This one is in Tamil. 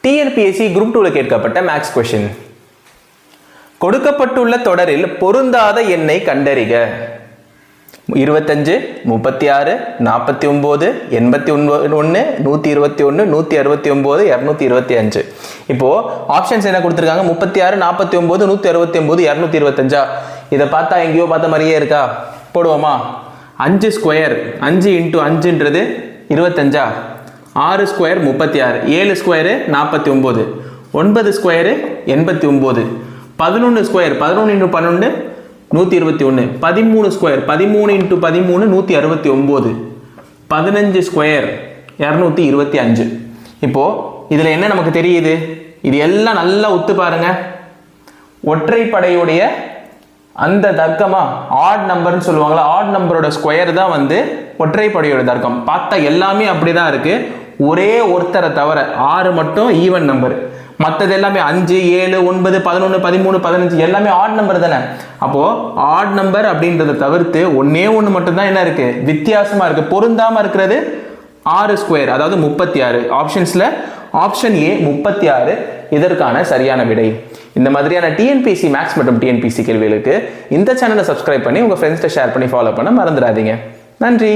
டிஎன்பிஎஸ்சி குரூப் 2ல கேட்கப்பட்ட மேக்ஸ் கொஸ்டின். கொடுக்கப்பட்டுள்ள தொடரில் பொருந்தாத எண்ணை கண்டறிக. 25, 36, 49, 81, 121, 169, 225. இப்போ ஆப்ஷன்ஸ் என்ன கொடுத்துருக்காங்க? 36, 49, 169, 225. இதை பார்த்தா எங்கேயோ பார்த்த மாதிரியே இருக்கா? போடுவோமா? 5 square, 5 × 5ன்றது 25, 6 square 36, 7 square 49, 9 square 89, 11 square 11 × 12 121, 13 square 13 × 13 169, 15 square 225. இப்போ இதுல என்ன நமக்கு தெரியுது? இது எல்லாம் நல்லா ஒத்து பாருங்க. ஒற்றைப்படையுடைய அந்த தர்க்கமா ஆட் நம்பர்னு சொல்லுவாங்களா, ஆட் நம்பரோட ஸ்கொயர் தான் வந்து ஒற்றைப்படையோட தர்க்கம். பார்த்தா எல்லாமே அப்படிதான் இருக்கு. ஒரே ஒருத்தரை தவிர 6 மட்டும் ஈவன் நம்பர். மற்றது எல்லாமே 5, 7, 9, 11, 13, 15 எல்லாமே ஆட் நம்பர் தானே. அப்போ ஆட் நம்பர் அப்படின்றத தவிர்த்து ஒன்னே ஒன்று மட்டும்தான் என்ன இருக்கு? வித்தியாசமா இருக்கு. பொருந்தாம இருக்கிறது 6 ஸ்கொயர், அதாவது 36. ஆப்ஷன்ஸ்ல ஆப்ஷன் ஏ 36 இதற்கான சரியான விடை. இந்த மாதிரியான டிஎன்பிஎஸ்சி மேக்ஸ் மற்றும் டிஎன்பிஎஸ்சி கேள்விகளுக்கு இந்த சேனலை சப்ஸ்கிரைப் பண்ணி உங்க ஃப்ரெண்ட்ஸ்கிட்ட ஷேர் பண்ணி ஃபாலோ பண்ண மறந்துடாதீங்க. நன்றி.